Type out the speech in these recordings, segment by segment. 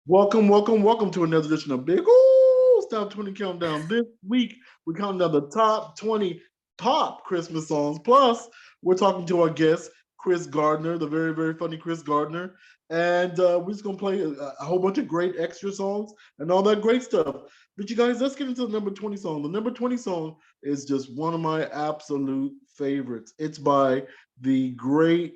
Welcome to another edition of Big Ooh Stop 20 Countdown. This week, we're counting down the top 20 top Christmas songs. Plus, we're talking to our guest, Chris Gardner, the very, very funny Chris Gardner. And we're just going to play a whole bunch of great extra songs and all that great stuff. But you guys, let's get into the number 20 song. The number 20 song is just one of my absolute favorites. It's by the great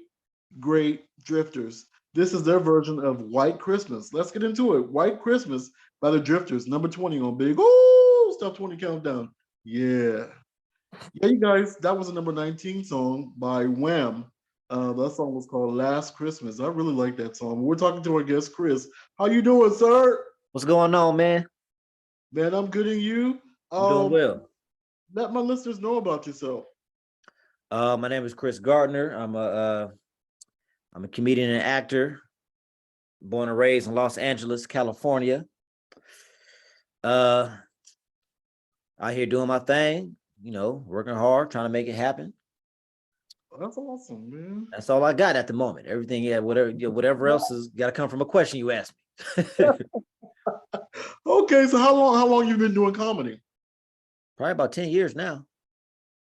Drifters. This is their version of White Christmas. Let's get into it. White Christmas by the Drifters, number 20 on Big Ooh Stop 20 Countdown. Yeah. Yeah, you guys, that was a number 19 song by Wham. That song was called Last Christmas. I really like that song. We're talking to our guest, Chris. How you doing, sir? What's going on, man? Man, I'm good and you. I'm doing well. Let my listeners know about yourself. My name is Chris Gardner. I'm a comedian and actor, born and raised in Los Angeles, California. Out here doing my thing, working hard, trying to make it happen. That's awesome, man. That's all I got at the moment. Everything, whatever else has got to come from a question you ask me. Okay, so how long you been doing comedy? Probably about 10 years now.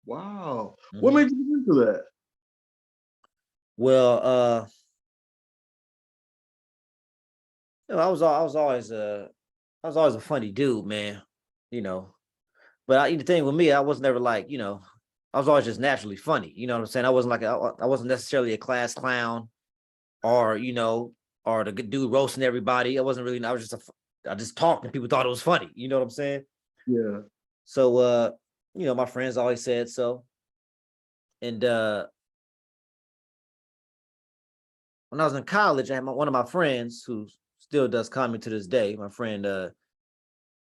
Wow. What made you get into that? Well, I was always a funny dude, man. But the thing with me, I was never like, I was always just naturally funny. You know what I'm saying? I wasn't necessarily a class clown, or or the good dude roasting everybody. I wasn't really. I just talked and people thought it was funny. You know what I'm saying? Yeah. So, my friends always said so. And when I was in college, I had one of my friends who still does comedy to this day. My friend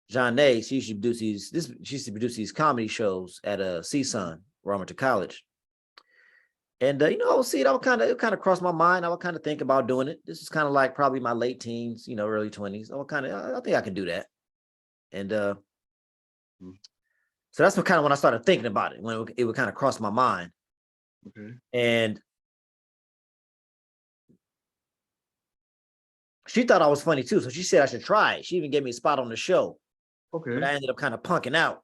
John Nay, she used to produce these comedy shows at CSUN, where I went to college. And I would see it. It kind of cross my mind. I would kind of think about doing it. This is kind of like probably my late teens, early 20s. I think I can do that. And so that's when I started thinking about it, when it would kind of cross my mind. Okay. And she thought I was funny too, so she said I should try it. She even gave me a spot on the show. Okay. But I ended up kind of punking out.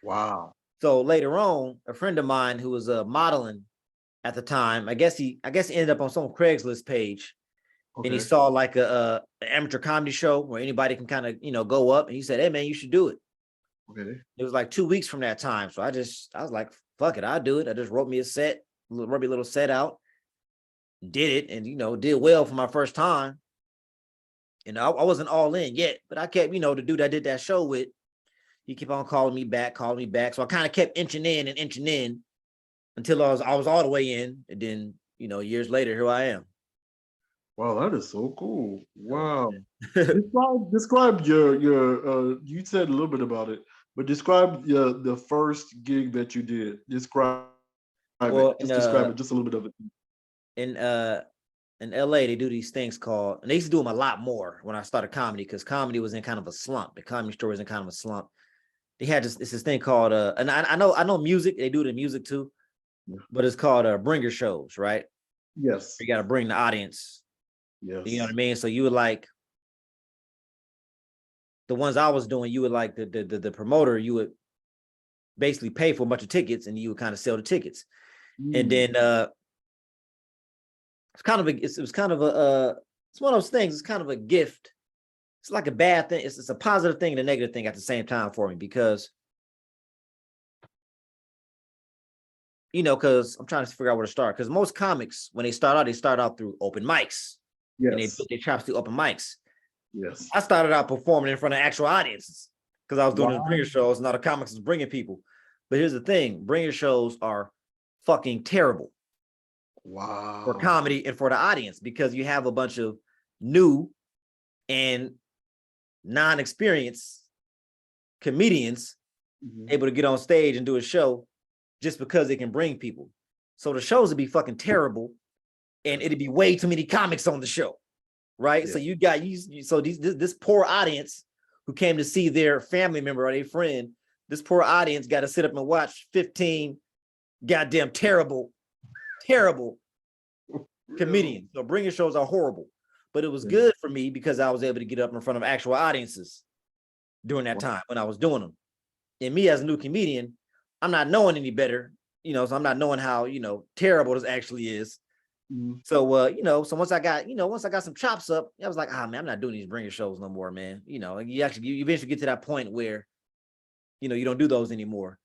Wow. So later on, a friend of mine who was modeling at the time, I guess he ended up on some Craigslist page, and he saw like an amateur comedy show where anybody can kind of go up, and he said, "Hey man, you should do it." Okay. It was like 2 weeks from that time, so I was like, "Fuck it, I'll do it." I just wrote me a little set out, did it, and did well for my first time. And I wasn't all in yet, but I kept, the dude I did that show with, he kept on calling me back. So I kind of kept inching in until I was all the way in. And then, years later, here I am. Wow, that is so cool. Wow. describe your you said a little bit about it, but describe the first gig that you did. Describe it. Just describe it, just a little bit of it. In LA, they do these things called, and they used to do them a lot more when I started comedy, because comedy was in kind of a slump. The comedy store was in kind of a slump. They had this thing called and I know music, they do the music too, but it's called bringer shows, right? Yes. You got to bring the audience. Yes. You know what I mean? So you would like the ones I was doing, you would like the promoter, you would basically pay for a bunch of tickets and you would kind of sell the tickets. And then it's one of those things. It's kind of a gift. It's like a bad thing. It's a positive thing and a negative thing at the same time for me, because because I'm trying to figure out where to start. Because most comics, when they start out through open mics. Yes. And they build their chops through open mics. Yes. I started out performing in front of actual audiences because I was doing the bringer shows, and all the comics was bringing people. But here's the thing: bringer shows are fucking terrible. Wow. For comedy and for the audience, because you have a bunch of new and non-experienced comedians able to get on stage and do a show just because they can bring people. So the shows would be fucking terrible, and it'd be way too many comics on the show, right? Yeah. So you got this poor audience who came to see their family member or their friend. This poor audience got to sit up and watch 15 goddamn terrible comedians. So bringer shows are horrible. but it was Yeah. good for me because I was able to get up in front of actual audiences during that time when I was doing them. And me as a new comedian, I'm not knowing any better, so I'm not knowing how, terrible this actually is. Mhm. So, so once I got some chops up, I was like, man, I'm not doing these bringer shows no more, man. You eventually get to that point where, you don't do those anymore,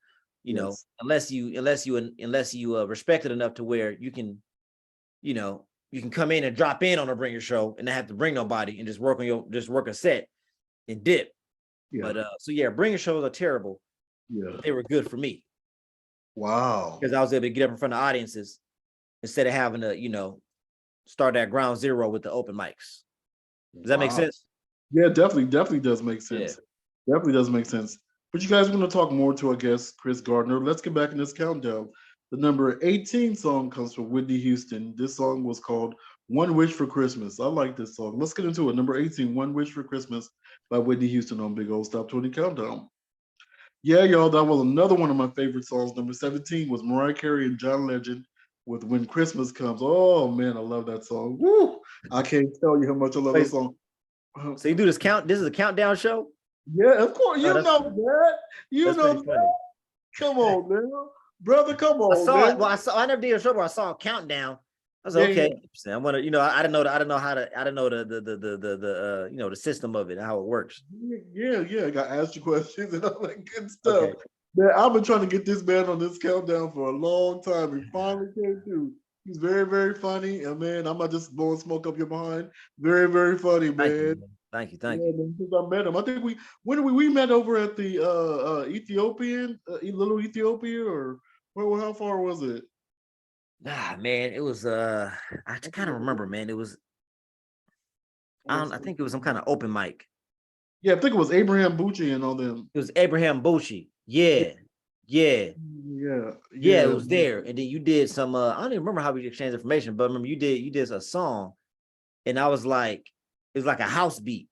Yes. unless you respect it enough to where you can come in and drop in on a bringer show and not have to bring nobody and just work a set and dip. Yeah. But so yeah, bringer shows are terrible, Yeah. but they were good for me Wow. because I was able to get up in front of audiences instead of having to, start at ground zero with the open mics. Does that make Wow. sense? Yeah, definitely does make Yeah. sense. Definitely does make sense. But you guys are going to talk more to our guest, Chris Gardner. Let's get back in this countdown. The number 18 song comes from Whitney Houston. This song was called One Wish for Christmas. I like this song. Let's get into it. Number 18, One Wish for Christmas by Whitney Houston on Big Old Stop 20 Countdown. Yeah, y'all, that was another one of my favorite songs. Number 17 was Mariah Carey and John Legend with When Christmas Comes. Oh, man, I love that song. Woo! I can't tell you how much I love that song. So you do this count. This is a countdown show. Yeah, of course. You Oh, know that. You that's know pretty funny. that. Come on, man. Brother, come I on, saw man. it. Well, I never did a show where I saw a countdown. I was like, Yeah, okay. I want to, I didn't know how to, I didn't know the system of it, how it works. yeah. I got asked you questions and all that good stuff. Okay. Man, I've been trying to get this man on this countdown for a long time. He finally came through. He's very, very funny. And man, I'm not just blowing smoke up your behind. Very, very funny, Thank you, man. man. Thank you. Yeah, man, since I met him. I think we met over at the Ethiopian, little Ethiopia, or how far was it? Man, it was I kind of remember, man. It was I think it was some kind of open mic. Yeah, I think it was Abraham Bucci and all them. It was Abraham Bucci. Yeah. Yeah. Yeah, it was there. And then you did some I don't even remember how we exchanged information, but remember you did a song and I was like, it was like a house beat.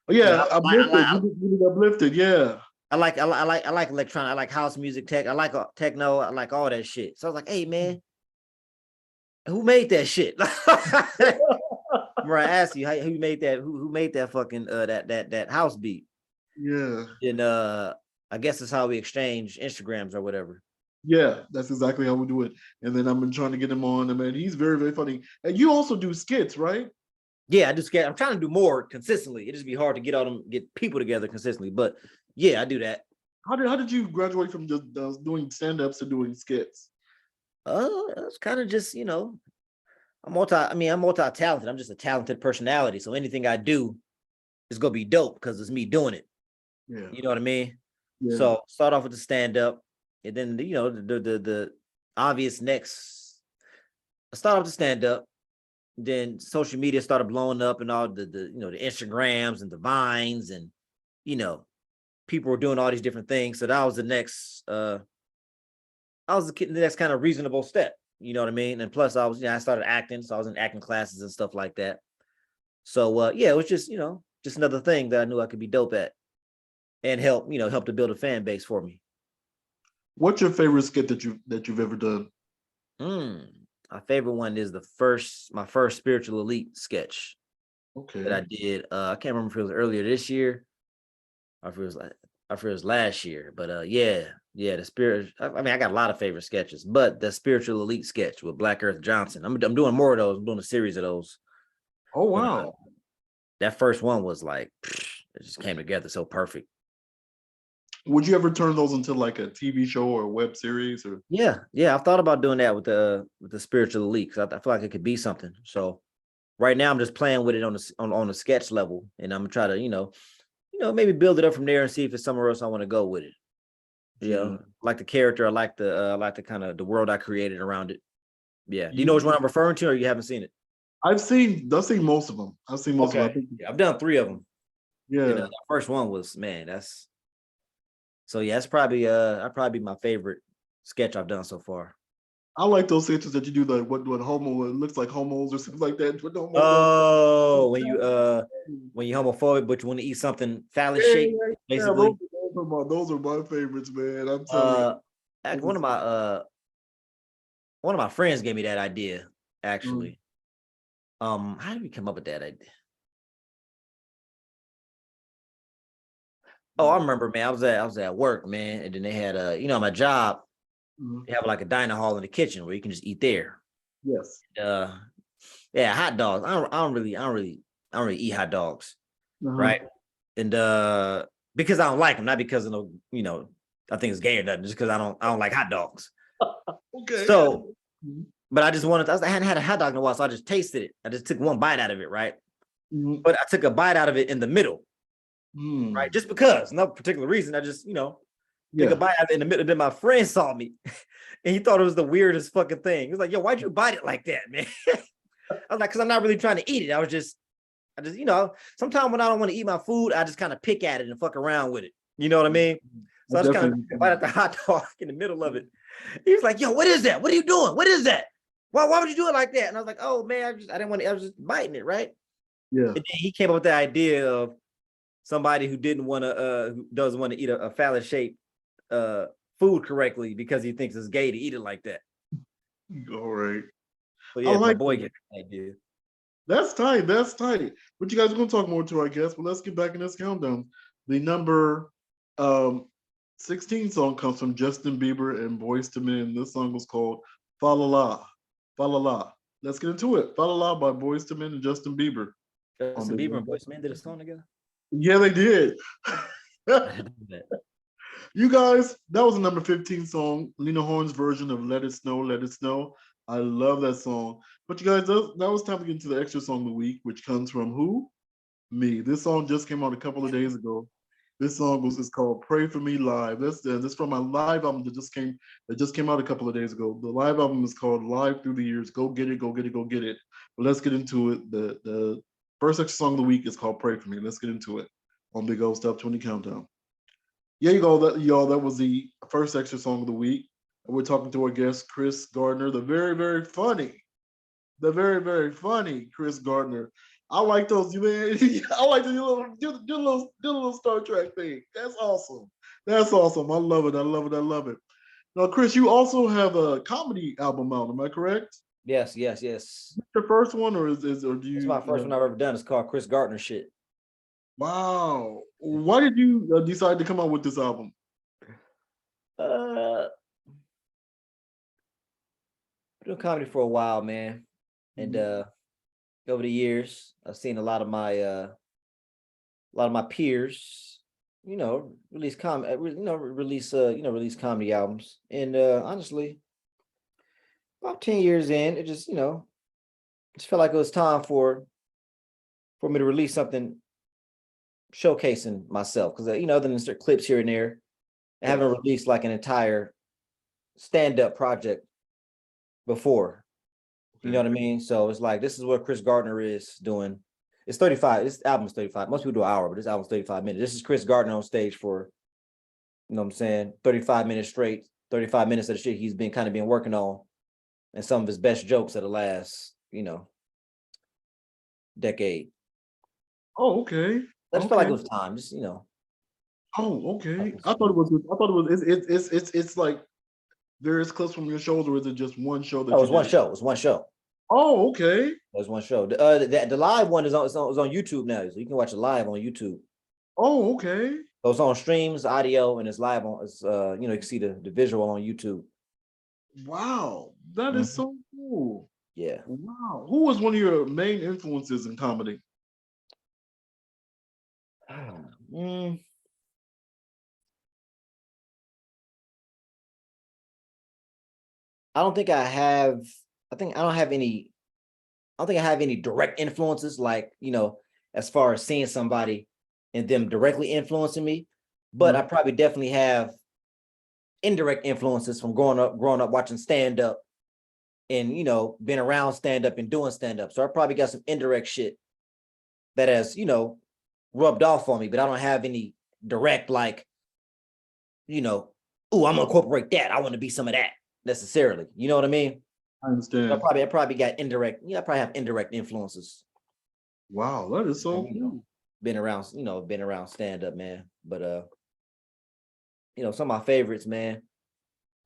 Oh yeah, uplifted. You did uplifted, yeah. I like electronic, I like house music, tech, I like techno, I like all that shit. So I was like, hey man, who made that shit? Where I asked you who made that, who made that fucking that house beat. Yeah. And I guess that's how we exchange Instagrams or whatever. Yeah, that's exactly how we do it. And then I've been trying to get him on, and man, he's very, very funny. And you also do skits, right? Yeah, I'm trying to do more consistently. It just be hard to get people together consistently. But yeah, I do that. How did you graduate from just doing stand-ups to doing skits? It's kind of just, I'm multi-talented. I'm just a talented personality. So anything I do is gonna be dope because it's me doing it. Yeah. You know what I mean? Yeah. So start off with the stand-up, and then the obvious next. I start off the stand-up, then social media started blowing up, and all the Instagrams and the Vines, and people were doing all these different things. So that was the next. The next kind of reasonable step. You know what I mean? And plus, I started acting, so I was in acting classes and stuff like that. So yeah, it was just just another thing that I knew I could be dope at, and help to build a fan base for me. What's your favorite skit that you've ever done? My favorite one is my first Spiritual Elite sketch. Okay. That I did. I can't remember if it was earlier this year, or if it was last year. But yeah, the spirit. I mean, I got a lot of favorite sketches, but the Spiritual Elite sketch with Black Earth Johnson. I'm doing more of those. I'm doing a series of those. Oh wow. But, that first one was like, it just came together so perfect. Would you ever turn those into like a TV show or a web series? Or Yeah, I've thought about doing that with the Spiritual Elite because I feel like it could be something. So right now I'm just playing with it on the sketch level, and I'm gonna try to maybe build it up from there and see if it's somewhere else I want to go with it. Yeah, like the character, I like the kind of the world I created around it. Yeah. Do you know which one I'm referring to, or you haven't seen it? I've seen most of them. I've seen most of them. I think, I've done 3 of them. yeah. And, the first one was, man, that's probably my favorite sketch I've done so far. I like those sketches that you do, like what homo, it looks like homos or something like that. Oh, when you homophobic, but you want to eat something phallic shaped, basically. Those are my favorites, man. I'm telling you. One of my friends gave me that idea, actually. How did we come up with that idea? Oh, I remember, man. I was at work, man, and then they had my job. Mhm. They have like a dining hall in the kitchen where you can just eat there. Yes. Yeah, hot dogs. I don't really eat hot dogs, Uh-huh. right? And because I don't like them, not because of I think it's gay or nothing, just because I don't like hot dogs. Okay. So, Mhm. but I hadn't had a hot dog in a while, so I just tasted it. I just took one bite out of it, right? Mhm. But I took a bite out of it in the middle, right? Mm. Just because, no particular reason. I just, took a Yeah. bite out of it in the middle. Then my friend saw me and he thought it was the weirdest fucking thing. He was like, yo, why'd you bite it like that, man? I was like, because I'm not really trying to eat it. I just, sometimes when I don't want to eat my food, I just kind of pick at it and fuck around with it. You know what I mean? So I I just kind of definitely. bite at the hot dog in the middle of it. He was like, yo, what is that? What are you doing? What is that? Why would you do it like that? And I was like, oh man, I didn't want to, I was just biting it, right? Yeah. And then he came up with the idea of somebody who who doesn't want to eat a phallic shaped food correctly because he thinks it's gay to eat it like that. All right. So I yeah, my like boy that. gave me the idea. That's tight. That's tight. But you guys are gonna talk more to, I guess. But let's get back in this countdown. The number um 16 song comes from Justin Bieber and Boyz II Men. This song was called Fa La La. Fa La La. Let's get into it. Fa La La by Boyz II Men and Justin Bieber. On Justin Big Bieber One. and Boyz II Men did a song together. Yeah, they did. I didn't know that. You guys, that was a number 15 song, Lena Horne's version of Let It Snow, Let It Snow. I love that song. But you guys, that was time to get into the extra song of the week, which comes from who? Me. This song just came out a couple of days ago. This song is called "Pray for Me Live." That's from my live album that just came out a couple of days ago. The live album is called "Live Through the Years." Go get it, go get it, go get it. But let's get into it. The first extra song of the week is called "Pray for Me." Let's get into it on Big Old Top 20 Countdown. Yeah, you go, y'all. That was the first extra song of the week. We're talking to our guest Chris Gardner, the very funny Chris Gardner. I like those, man. I like the little Star Trek thing. That's awesome. That's awesome. I love it. I love it. I love it. Now, Chris, you also have a comedy album out. Am I correct? Yes, yes, yes. The first one, or do It's you? my first one I've ever done. It's called Chris Gardner shit. Wow. Why did you decide to come out with this album? Uh, doing comedy for a while, man, and over the years, I've seen a lot of my peers, release release comedy albums, and honestly, about 10 years in, it just felt like it was time for me to release something showcasing myself because other than certain clips here and there, I haven't released like an entire stand-up project before. You know what I mean? So it's like this is what Chris Gardner is doing. It's 35. This album's 35. Most people do an hour, but this album's 35 minutes. This is Chris Gardner on stage for, you know what I'm saying, 35 minutes straight, 35 minutes of the shit he's been working on, and some of his best jokes of the last, decade. Oh, okay. I just felt like Okay. it was time. Just. Oh, okay. I thought it was. I thought it was. It's like various clips from your shows, or is it just one show Oh, that it you was one did? show. It was one show. Oh, okay. It was one show. The live one is on YouTube now, so you can watch it live on YouTube. Oh, okay. So it's on streams, audio, and it's live on. It's you can see the visual on YouTube. Wow, that is Mhm. so cool. Yeah. Wow. Who was one of your main influences in comedy? Mm, I don't think I have. I think I don't have any. I don't think I have any direct influences, like as far as seeing somebody and them directly influencing me. But I probably definitely have indirect influences from growing up watching stand up and being around stand up and doing stand up. So I probably got some indirect shit that has rubbed off on me, but I don't have any direct like oh, I'm gonna incorporate that. I want to be some of that necessarily. You know what I mean? I So understand. I probably got indirect. I probably have indirect influences. Wow, that is so From, cool. been around stand up, man. But some of my favorites, man,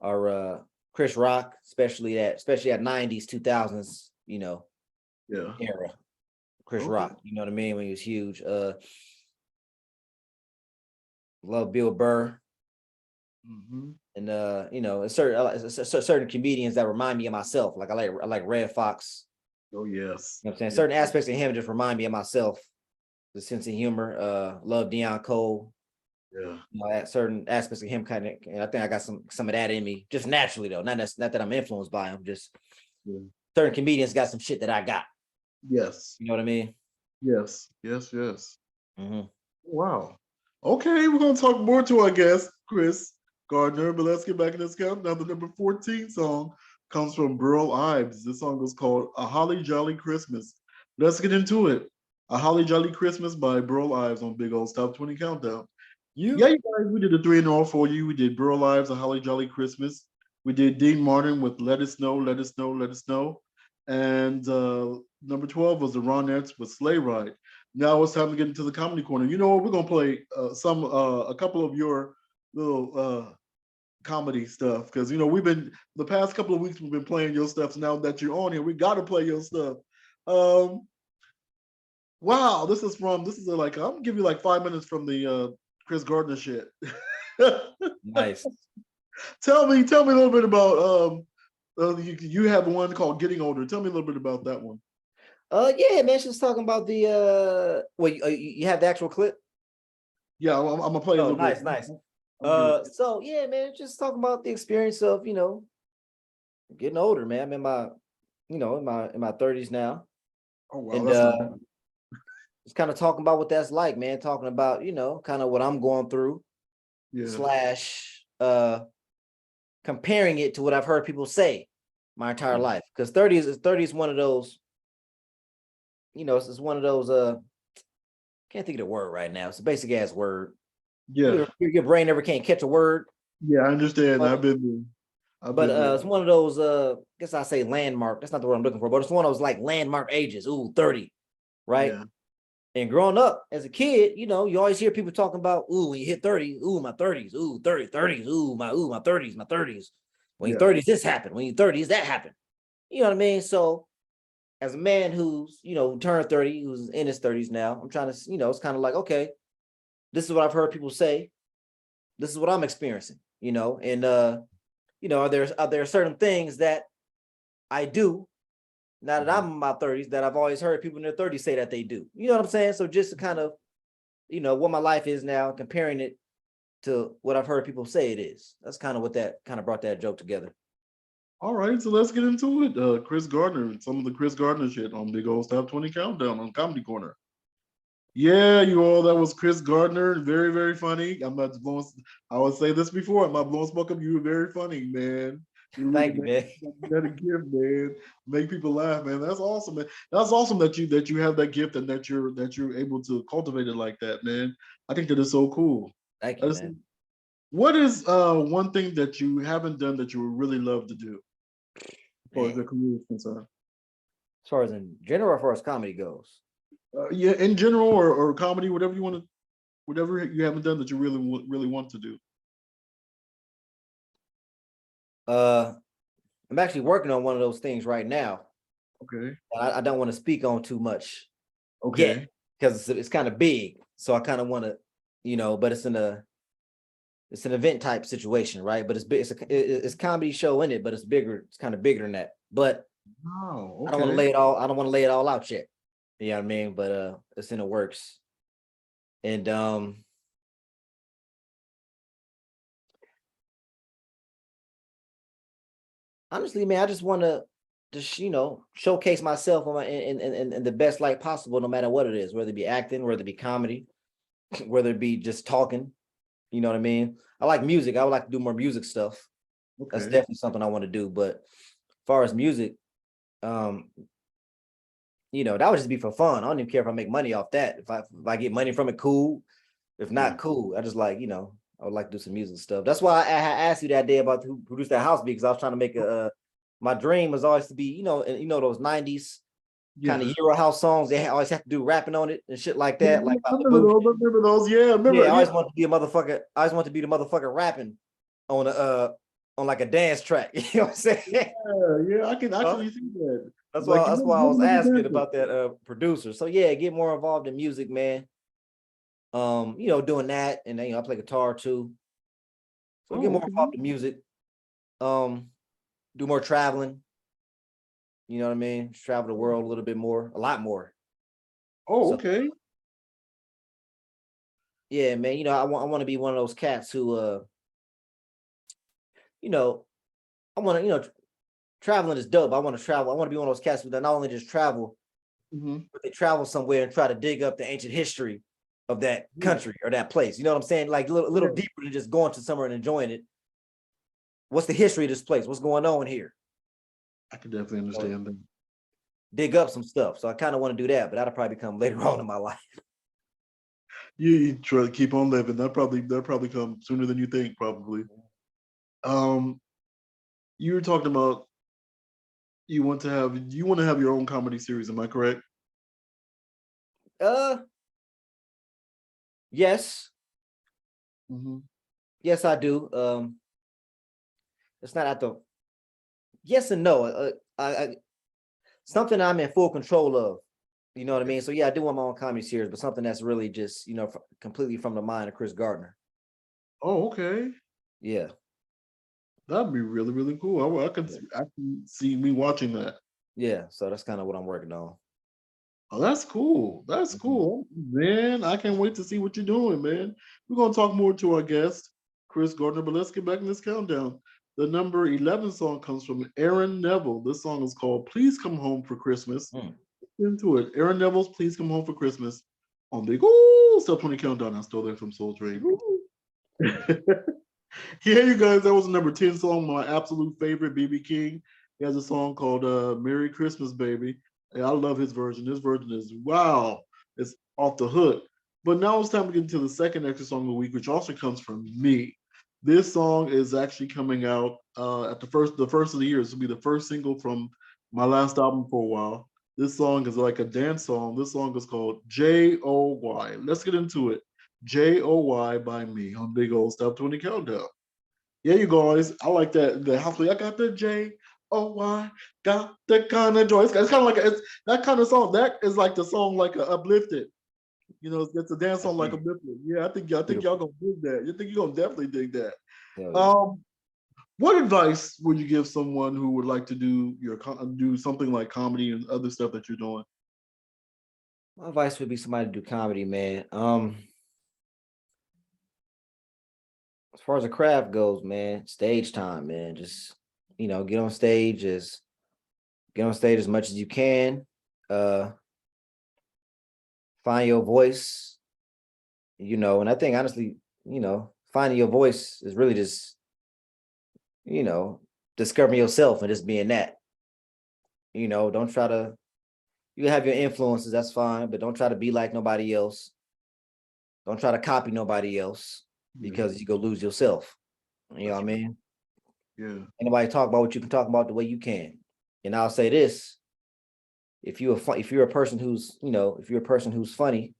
are Chris Rock, especially at 90s, 2000s. Yeah. era. Chris Okay. Rock, you know what I mean? When he was huge. Love Bill Burr. Hmm. And certain comedians that remind me of myself. Like I like Red Fox. Oh yes. You know what I'm saying? Yeah. Certain aspects of him just remind me of myself. The sense of humor. Love Deion Cole. Yeah. You know, certain aspects of him kind of, and I think I got some of that in me, just naturally though. Not that I'm influenced by him. Just Yeah. certain comedians got some shit that I got. Yes. You know what I mean? Yes. Yes. Yes. Mm-hmm. Wow. Okay, we're gonna talk more to our guest, Chris Gardner, but let's get back in this countdown. The number 14 song comes from Burl Ives. This song is called A Holly Jolly Christmas. Let's get into it. A Holly Jolly Christmas by Burl Ives on Big Old Top 20 Countdown. Yeah, You. you guys, we did a 3 and 0 for you. We did Burl Ives, A Holly Jolly Christmas. We did Dean Martin with Let It Snow, Let It Snow, Let It Snow. And number 12 was the Ronettes with Sleigh Ride. Now it's time to get into the comedy corner. You know what? We're gonna play a couple of your little comedy stuff because you know we've been the past couple of weeks we've been playing your stuff. So now that you're on here, we got to play your stuff. Um, wow, this is like I'm gonna give you like 5 minutes from the Chris Gardner shit. Nice. Tell me a little bit about you have one called Getting Older. Tell me a little bit about that one. Yeah, man. She's talking about the well, you have the actual clip? Yeah, I'm gonna play a Oh, little bit. nice, nice. I'm good. So yeah, man, just talking about the experience of, getting older, man. I'm in my, in my 30s now. Oh wow, And that's not. just kind of talking about what that's like, man. Talking about, kind of what I'm going through, Yeah. slash comparing it to what I've heard people say my entire Yeah. life. Because 30 is one of those, it's one of those can't think of the word right now. It's a basic ass word. Yeah. Your brain never can't catch a word. Yeah, I understand. Uh, I've but been there. it's one of those I guess I say landmark. That's not the word I'm looking for, but it's one of those like landmark ages. Ooh, 30, right? Yeah. And growing up as a kid, you always hear people talking about, ooh, when you hit 30, ooh, my 30s, ooh, 30s, ooh, my 30s, my 30s. When you're Yeah. 30s, this happened. When you're 30s, that happened. You know what I mean? So as a man who's, turned 30, who's in his 30s now, I'm trying to, it's kind of like, okay, this is what I've heard people say. This is what I'm experiencing, and are there certain things that I do now that I'm in my 30s that I've always heard people in their 30s say that they do. You know what I'm saying? So just to kind of, what my life is now, comparing it to what I've heard people say it is. That's kind of what that kind of brought that joke together. All right, so let's get into it. Chris Gardner, some of the Chris Gardner shit on Big Old Top 20 Countdown on Comedy Corner. Yeah, you all, that was Chris Gardner. Very, very funny. I'm not blowing, I would say this before. I'm not blowing smoke up. You were very funny, man. You really Thank you, man. got a gift, man. Make people laugh, man. That's awesome, man. That's awesome that you have that gift and that you're able to cultivate it like that, man. I think that is so cool. Thank I you, just, man. what is one thing that you haven't done that you would really love to do as far as Man, your career is concerned? as far as in general, as far as comedy goes, Yeah, in general or comedy, whatever you want to, whatever you haven't done that you really want to do. I'm actually working on one of those things right now. Okay. I don't want to speak on too much yet Okay. because it's kind of big. So I kind of want to, but it's an event type situation, right? But it's big. It's a comedy show in it, but it's bigger. It's kind of bigger than that. But Oh, I don't want to okay. lay it all. I don't want to lay it all out yet. You know what I mean? But it's in the works. And honestly, man, I just want to just showcase myself in the best light possible, no matter what it is, whether it be acting, whether it be comedy, whether it be just talking. You know what I mean? I like music. I would like to do more music stuff. That's Okay. definitely something I want to do. But as far as music, um, that would just be for fun. I don't even care if I make money off that. If I get money from it, cool. If Yeah. not, cool. I just like, I would like to do some music stuff. That's why I asked you that day about who produced that house beat, because I was trying to make my dream was always to be, those 90s kind Yeah. of Euro house songs. They always have to do rapping on it and shit like Yeah, that. Like I about the remember booth. those. I remember those. Yeah, I remember. Yeah, I Yeah. always want to be a motherfucker. I always want to be the motherfucker rapping on a on like a dance track. You know what I'm saying? Yeah, yeah. I can Huh? actually see that. That's Like, why you that's know, why I was asking dancing. about that producer. So yeah, get more involved in music, man. Doing that, and then I play guitar too. So get Oh, more okay. involved in music. Um, do more traveling. You know what I mean? Just travel the world a little bit more, a lot more. Oh, So okay. yeah, man. I want to be one of those cats who you know, I want to, traveling is dope. I want to travel. I want to be one of those cats who not only just travel, Mm-hmm. but they travel somewhere and try to dig up the ancient history of that country or that place. You know what I'm saying? Like a little Yeah, deeper than just going to somewhere and enjoying it. What's the history of this place? What's going on here? I can definitely So understand that. dig up some stuff. So I kind of want to do that, but that'll probably come later on in my life. You try to keep on living. That probably come sooner than you think, probably. Um, you were talking about you want to have your own comedy series, am I correct? Uh, yes, Mm-hmm. yes, I do. It's not at the yes and no. I something I'm in full control of. You know what I Okay. mean? So yeah, I do want my own comedy series, but something that's really just completely from the mind of Chris Gardner. Oh, okay. Yeah, That'd be really, really cool. yeah, I can see me watching that. yeah. So that's kind of what I'm working on. Oh, that's cool. That's Mhm. cool. Man, I can't wait to see what you're doing, man. We're gonna talk more to our guest, Chris Gardner, but let's get back in this countdown. The number 11 song comes from Aaron Neville. This song is called Please Come Home for Christmas. Mm. Into it. Aaron Neville's Please Come Home for Christmas on Big Ooh Step 20 Countdown. I stole that from Soul Train. Yeah, you guys, that was the number 10 song, my absolute favorite, BB King. He has a song called Merry Christmas, Baby. And I love his version. This version is wow, it's off the hook. But now it's time to get into the second extra song of the week, which also comes from me. This song is actually coming out at the first of the year. This will be the first single from my last album for a while. This song is like a dance song. This song is called Joy. Let's get into it. Joy by me on Big Old Stop 20 Countdown. Yeah, you guys. I like that. The house. I got the Joy, got the kind of joy. It's kind of like it's that kind of song. That is like the song like uplifted. It's a dance I song like see. uplifted. Yeah, I think y'all Beautiful. gonna dig that. You think you're gonna definitely dig that. Hell yeah. Um, what advice would you give someone who would like to do something like comedy and other stuff that you're doing? My advice would be somebody to do comedy, man. As far as the craft goes, man, stage time, man. Just get on stage as much as you can. Uh, find your voice. And I think honestly, finding your voice is really just you know discovering yourself and just being that. Don't try to. You have your influences, that's fine, but don't try to be like nobody else. Don't try to copy nobody else Yeah, because you go lose yourself. You know what that's I right. mean? Yeah. Anybody talk about what you can talk about the way you can. And I'll say this: if you're a person if you're a person who's funny,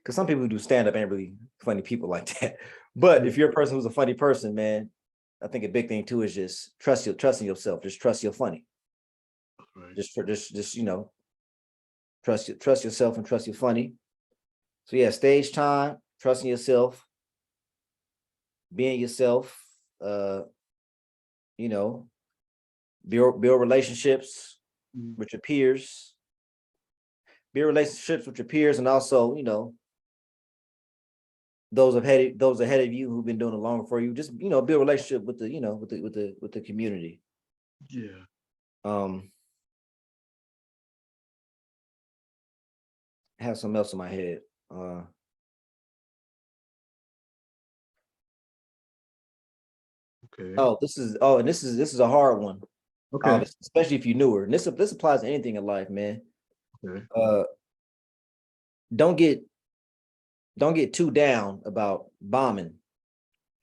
because some people who do stand up ain't really funny people like that. But Yeah. if you're a person who's a funny person, man, I think a big thing too is just trusting yourself. Just trust you're funny. That's right. Just trust yourself and trust you're funny. So yeah, stage time, trusting yourself, being yourself. Uh, you know, build relationships Mhm. with your peers, and also those ahead of you who've been doing it longer for you. Just build a relationship with the community. Yeah. Um, I have something else in my head. Uh, Okay. and this is a hard one, Okay. obviously, especially if you're newer. And this applies to anything in life, man. Okay. Uh, don't get don't get too down about bombing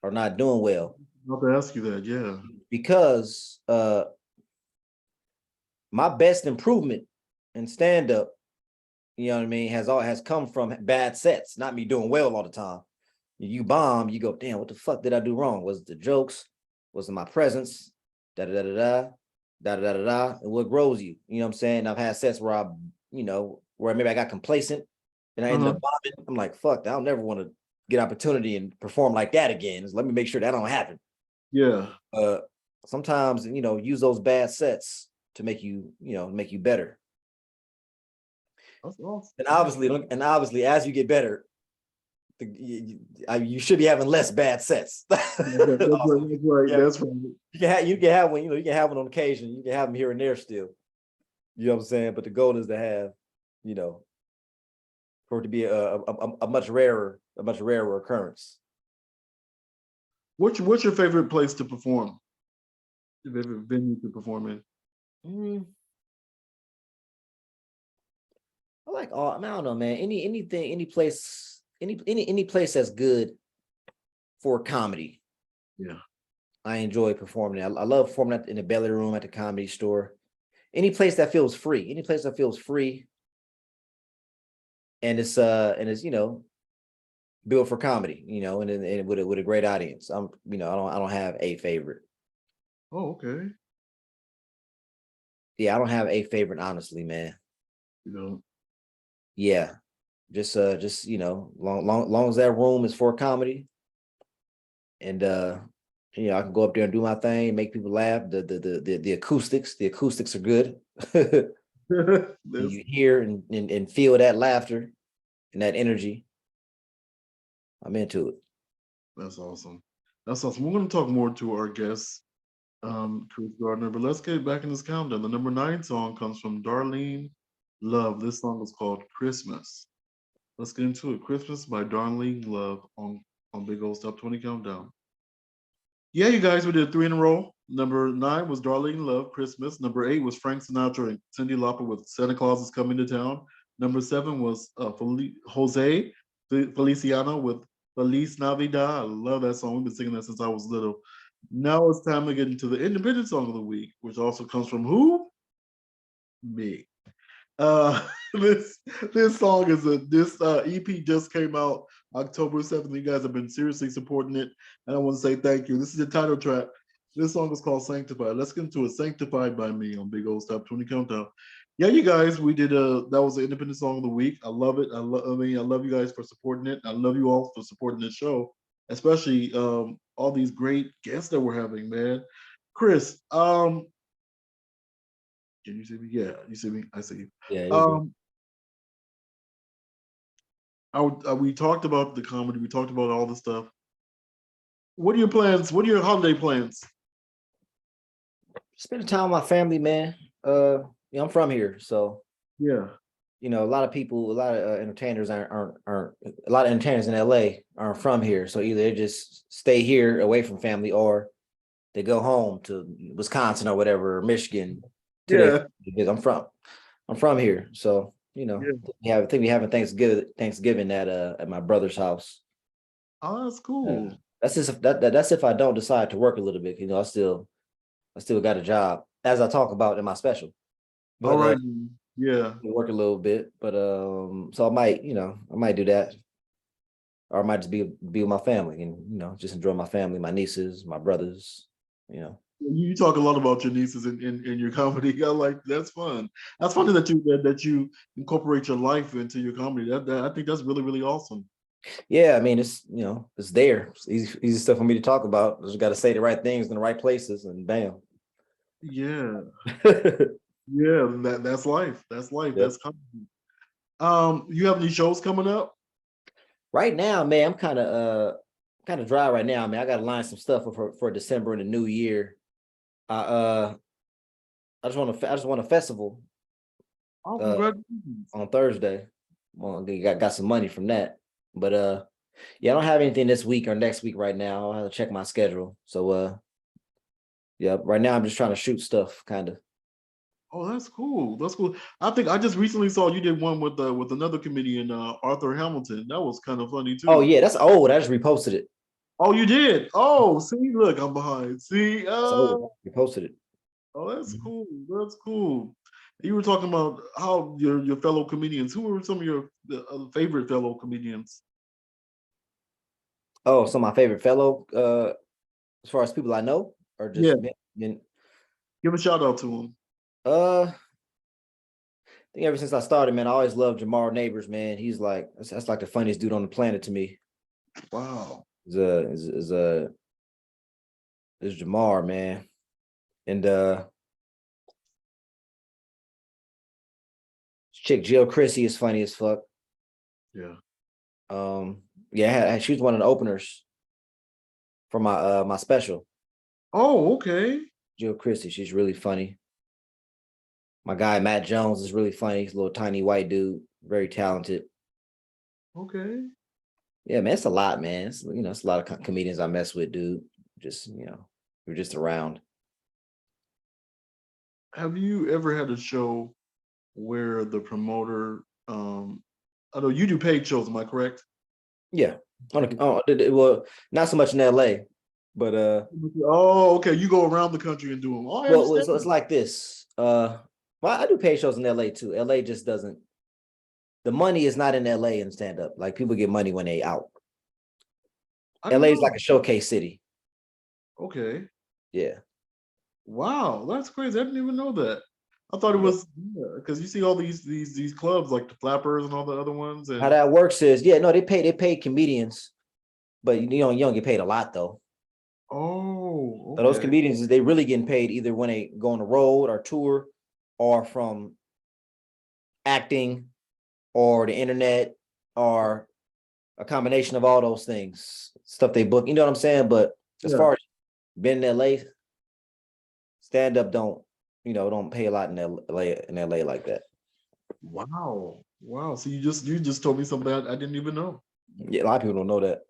or not doing well I'll have to ask you that. Yeah. because my best improvement in stand up, you know what I mean, has come from bad sets, not me doing well all the time. You bomb, you go, damn, what the fuck did I do wrong? Was it the jokes? Was it my presence? Da da da da da. da da da da da, and what grows you. You know what I'm saying? I've had sets where where maybe I got complacent and I ended Uh-huh. up bombing. I'm like, fuck, I don't never want to get opportunity and perform like that again. Let me make sure that don't happen. Yeah. Sometimes use those bad sets to make you better. That's awesome. And obviously, as you get better, you should be having less bad sets. That's right. Also, That's right. yeah, That's right. you can have one. You can have one on occasion. You can have them here and there still. You know what I'm saying? But the goal is to have, you know, for it to be a much rarer occurrence. What's your favorite place to perform? Your favorite venue to perform in? Mm, I like all. I don't know, man. Anything, any place, any place that's good for comedy. Yeah. I enjoy performing. I love performing in the belly room at the comedy store. Any place that feels free. Any place that feels free and it's built for comedy. And with a great audience. I don't have a favorite. Oh, okay. Yeah, I don't have a favorite, honestly, man. You know. Yeah, just long as that room is for comedy, and I can go up there and do my thing, make people laugh. The acoustics are good. And that's you hear and feel that laughter and that energy. I'm into it. that's awesome. That's awesome. We're going to talk more to our guest, Chris Gardner, but let's get back in this countdown. The number 9 song comes from Darlene Love. This song is called Christmas. Let's get into it. Christmas by Darlene Love on Big Old Top 20 Countdown. Yeah, you guys, we did 3 in a row. Number 9 was Darlene Love, Christmas. Number 8 was Frank Sinatra and Cyndi Lauper with Santa Claus is Coming to Town. Number 7 was Jose Feliciano with Feliz Navidad. I love that song. We've been singing that since I was little. Now it's time to get into the independent song of the week, which also comes from who? Me. Uh, this this song is this EP just came out October 7th. You guys have been seriously supporting it, and I want to say thank you. This is the title track. This song is called Sanctified. Let's get into it. Sanctified by Me on Big Old Top 20 Countdown. Yeah, you guys, we did that was the independent song of the week. I love it. I love you guys for supporting it. I love you all for supporting this show, especially all these great guests that we're having, man. Chris, can you see me? Yeah, you see me. I see you. Yeah, you're good. Um, we talked about the comedy. We talked about all the stuff. What are your plans? What are your holiday plans? Spending time with my family, man. I'm from here, so Yeah, a lot of people, a lot of entertainers aren't a lot of entertainers in LA aren't from here. So either they just stay here away from family or they go home to Wisconsin or whatever, or Michigan today yeah, because I'm from here. So, yeah. I think we having Thanksgiving at my brother's house. Oh, that's Uh, cool. that's if I don't decide to work a little bit. I still got a job as I talk about in my special. All But right. Yeah. work a little bit. But so I might do that, or I might just be with my family and just enjoy my family, my nieces, my brothers. You know, You talk a lot about your nieces in your comedy. I like that's fun. That's funny that you incorporate your life into your comedy. That I think that's really really awesome. yeah. I mean, it's there. It's easy stuff for me to talk about. Just got to say the right things in the right places, and bam. Yeah, yeah. That's life. That's life. Yep. That's comedy. You have any shows coming up? Right now, man, I'm kind of dry right now. Man, I got to line some stuff up for December and the New Year. I uh I just want a festival Oh, uh congratulations. on Thursday. Well, I got some money from that. But yeah, I don't have anything this week or next week right now. I'll have to check my schedule. So yeah, right now I'm just trying to shoot stuff kind of. Oh, that's cool. That's cool. I think I just recently saw you did one with another comedian, Arthur Hamilton. That was kind of funny Oh too. yeah, that's old. I just reposted it. Oh, you did. Oh, see, look, I'm behind. See, That's old. I reposted it. oh, that's Mhm. cool. That's cool. You were talking about how your fellow comedians. Who were some of your favorite fellow comedians? Oh, so my favorite fellow as far as people I know or Yeah. just been Give a shout out to him. I think ever since I started, man, I always loved Jamar Neighbors, man. He's like that's like the funniest dude on the planet to me. Wow. Is Jamar, man. And chick Jill Chrissy is funny as fuck. Yeah. Yeah, she was one of the openers for my special. Oh, okay. Jill Chrissy, she's really funny. My guy Matt Jones is really funny. He's a little tiny white dude, very talented. Okay. Yeah, man, it's a lot, man. It's a lot of comedians I mess with, dude. Just we're just around. Have you ever had a show where the promoter, I know you do paid shows, am I correct? Yeah. Well, not so much in LA, but Oh, okay. You go around the country and do them. Oh, I understand. so it's like this. Well, I do paid shows in LA too. LA just doesn't. The money is not in LA in stand up. Like people get money when they out. I LA didn't is know. like a showcase city. Okay. Yeah. Wow, that's crazy. I didn't even know that. I thought it Yeah. was because you see all these clubs like the Flappers and all the other ones, How and that works is, yeah, no, they pay comedians, but you don't get paid a lot though. oh, So those okay, comedians, they really getting paid either when they go on the road or tour, or from acting, or the internet, or a combination of all those things, stuff they book. You know what I'm saying? But as yeah. far as being in LA, stand up don't pay a lot in LA like that. Wow, wow. So you just told me something I didn't even know. Yeah, a lot of people don't know that.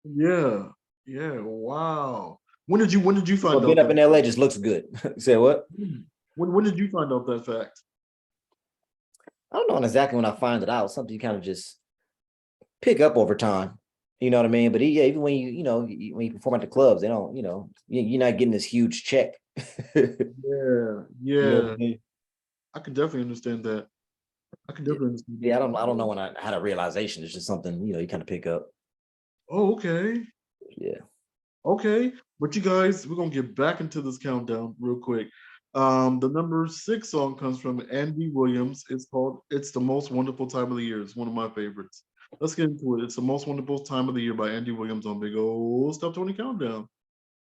Yeah, yeah. Wow. When did you Well, find being out up in that? LA just looks good. You say what? When did you find out that fact? I don't know exactly when I find it out. Something you kind of just pick up over time. You know what I mean? But yeah, even when when you perform at the clubs, they don't, you're not getting this huge check. Yeah, You know what I yeah. mean? I can definitely understand that. I can Yeah. definitely understand Yeah, that. I don't know when I had a realization. It's just something, you kind of pick up. Oh, okay. Yeah. Okay, but you guys, we're gonna get back into this countdown real quick. The number 6 song comes from Andy Williams. It's called "It's the Most Wonderful Time of the Year." It's one of my favorites. Let's get into it. It's the most wonderful time of the year by Andy Williams on Big O Stop 20 Countdown.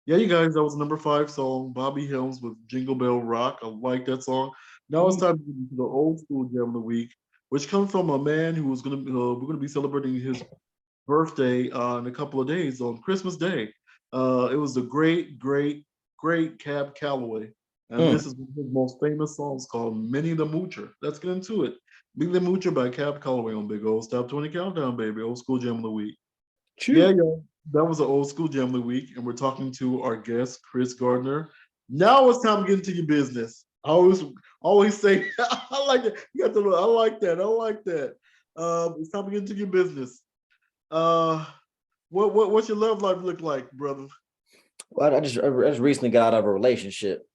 Yeah, you guys, that was the number 5 song, Bobby Helms with Jingle Bell Rock. I like that song. Now it's time to get into the old school jam of the week, which comes from a man who was we're gonna be celebrating his birthday in a couple of days on Christmas Day. It was the great Cab Calloway. And Mm. this is one of his most famous songs called Minnie the Moocher. Let's get into it. Minnie the Moocher by Cab Calloway on Big Old Stop 20 Countdown, baby. Old school jam of the week. Yeah, Chew. yeah. That was an old school jam of the week. And we're talking to our guest, Chris Gardner. Now it's time to get into your business. I always say, I like that. You got to look, I like that. I like that. It's time to get into your business. Uh, what's your love life look like, brother? Well, I just recently got out of a relationship.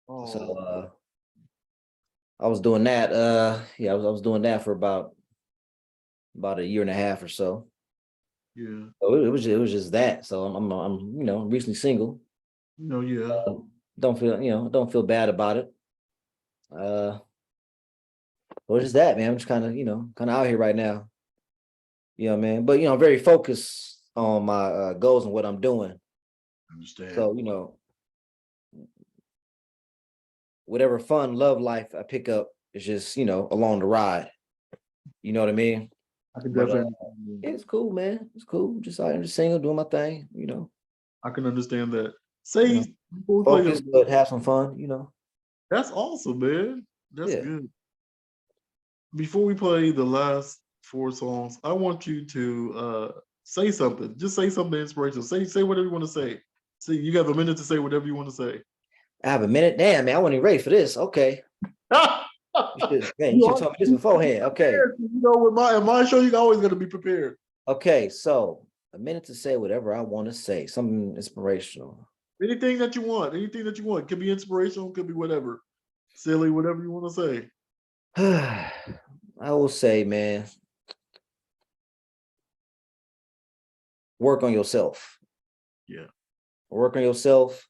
So Oh, I was doing that. Yeah, I was doing that for about a year and a half or so. yeah. So it was just that. So I'm recently single. No, yeah. Uh, don't feel bad about it. Uh, well, just that, man. I'm just kind of out here right now. You know, man. But I'm very focused on my goals and what I'm doing. I understand. So whatever fun love life I pick up is just along the ride. You know what I mean? I can But definitely understand yeah, that. it's cool, man. It's cool. Just out here, just single, doing my thing. I can understand that. You Say know, before we play focus, but have some fun. that's awesome, man. That's Yeah. good. Before we play the last 4 songs, I want you to say something. Just say something inspirational. Say whatever you want to say. See, you have a minute to say whatever you want to say. I have a minute. Damn, man, I wasn't even ready for this. Okay. You should have told me this You beforehand. Okay. know, with my show, you always got to be prepared. Okay. So a minute to say whatever I want to say. Something inspirational. Anything that you want, anything that you want. Could be inspirational, could be whatever. Silly, whatever you want to say. I will say, man, work on yourself. Yeah. Work on yourself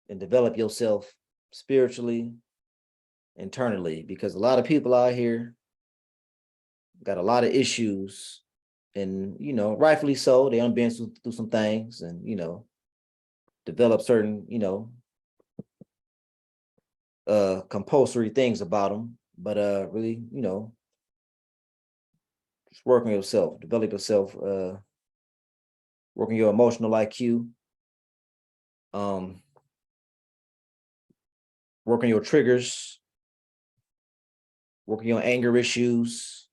and develop yourself spiritually, internally, because a lot of people out here got a lot of issues, and rightfully so. They done been through some things, and develop certain compulsory things about them. But really, just work on yourself, develop yourself, working your emotional IQ, um, working your triggers, working your anger issues.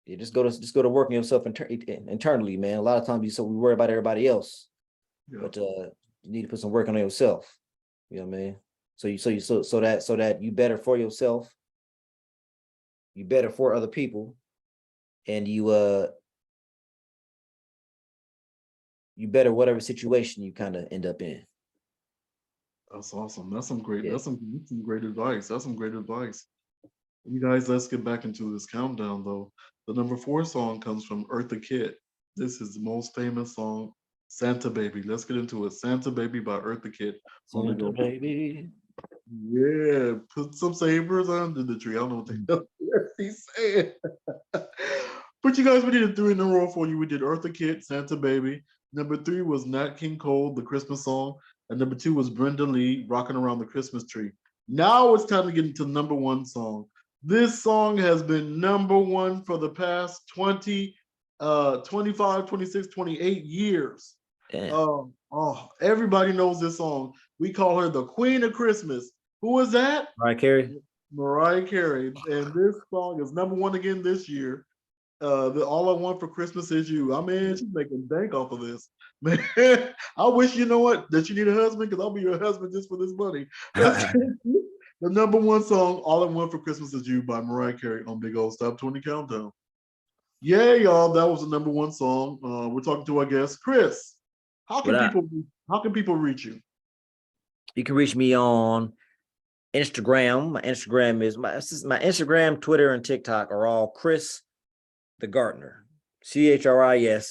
Yeah, just go to working yourself internally, man. A lot of times we worry about everybody else, but you need to put some work on yourself. You know what I mean? So that you better for yourself, you better for other people, and you better whatever situation you kind of end up in. That's awesome. That's some great. Yeah. That's some great advice. That's some great advice. You guys, let's get back into this countdown though. The number 4 song comes from Eartha Kitt. This is the most famous song, Santa Baby. Let's get into it. Santa Baby by Eartha Kitt. Santa baby. Yeah, put some savers under the tree. I don't know what the hell he's saying. But you guys, we did a 3 in a row for you. We did Eartha Kitt, Santa Baby. Number 3 was Nat King Cole, the Christmas song. And number 2 was Brenda Lee, Rocking Around the Christmas Tree. Now it's time to get into number 1 song. This song has been number 1 for the past 20, 25, 26, 28 years. Everybody knows this song. We call her the Queen of Christmas. Who is that? Mariah Carey. Mariah Carey. And this song is number 1 again this year. All I Want for Christmas Is You. I mean, she's making bank off of this. Man, I wish, you know what, that you need a husband, because I'll be your husband just for this money. The number 1 song, All I Want for Christmas Is You by Mariah Carey on Big Old Stop 20 Countdown. Yeah, y'all, that was the number 1 song. We're talking to our guest, Chris. How can people reach you? You can reach me on Instagram. My Instagram is my Instagram, Twitter, and TikTok are all Chris the Gardner. ChrisGardner.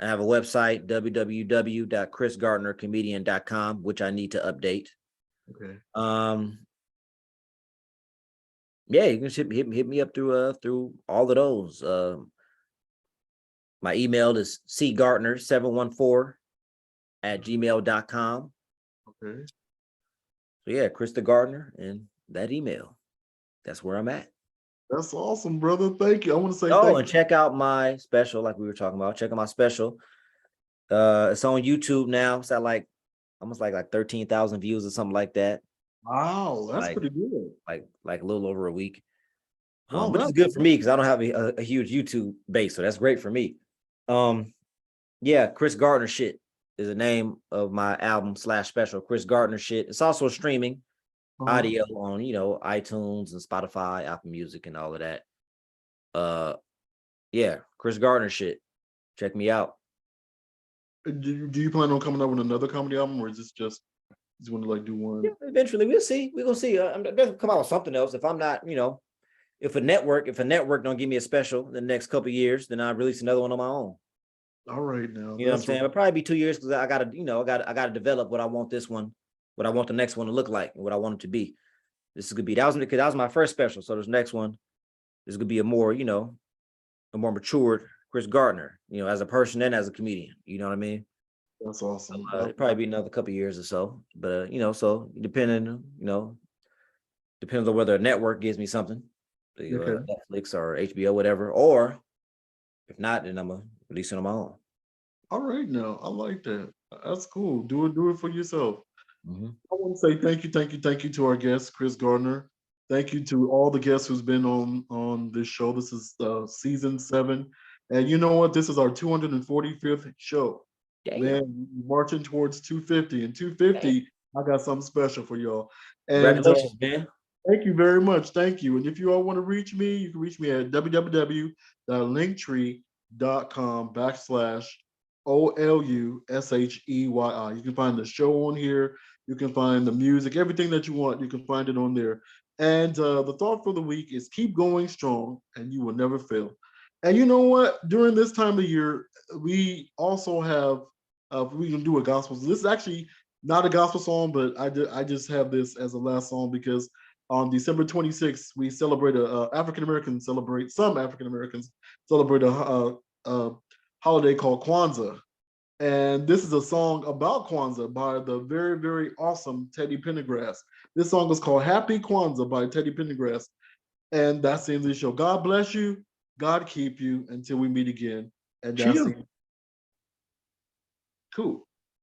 I have a website, www.chrisgardnercomedian.com, which I need to update. Okay. Yeah, you can hit me up through all of those. My email is cgardner714@gmail.com. Okay. So yeah, Chris the Gardner, and that email. That's where I'm at. That's awesome, brother. Thank you. I want to say and check out my special, like we were talking about. Check out my special. It's on YouTube now. It's at almost like 13,000 views or something like that. Wow, that's pretty good. Like a little over a week. Wow, which is good for me because I don't have a huge YouTube base, so that's great for me. Yeah, Chris Gardner Shit is the name of my album / special. Chris Gardner Shit. It's also streaming audio on iTunes and Spotify, Apple Music, and all of that. Yeah, Chris Gardner Shit. Check me out. Do you plan on coming up with another comedy album, or is this just you want to do one? Yeah, eventually we'll see. We're gonna see. I'm gonna come out with something else. If I'm not, if a network don't give me a special in the next couple of years, then I release another one on my own. All right, now you know what I'm saying. It'll probably be 2 years because I gotta, I gotta develop what I want the next one to look like, and what I want it to be. This is gonna be that was my first special. So this next one is gonna be a more matured Chris Gardner, as a person and as a comedian. You know what I mean? That's awesome. It'll probably be another couple of years or so, but so depends on whether a network gives me something, Netflix or HBO, whatever, or if not, then I'm gonna release it on my own. All right, now I like that. That's cool. Do it for yourself. Mm-hmm. I want to say thank you to our guest, Chris Gardner. Thank you to all the guests who's been on this show. This is season 7, and you know what? This is our 245th show. Damn. Man, marching towards 250, and 250. Damn. I got something special for y'all. And congratulations, man. Thank you very much. Thank you. And if you all want to reach me, you can reach me at www.linktree.com/OLUSHEYI. You can find the show on here. You can find the music, everything that you want. You can find it on there. And the thought for the week is keep going strong and you will never fail. And you know what? During this time of year, we also have we can do a gospel. This is actually not a gospel song, but I just have this as a last song because on December 26th we celebrate African Americans celebrate some African Americans celebrate a holiday called Kwanzaa. And this is a song about Kwanzaa by the very, very awesome Teddy Pendergrass. This song is called Happy Kwanzaa by Teddy Pendergrass. And that's the end of the show. God bless you. God keep you until we meet again. And that's Cheer. it. Cool.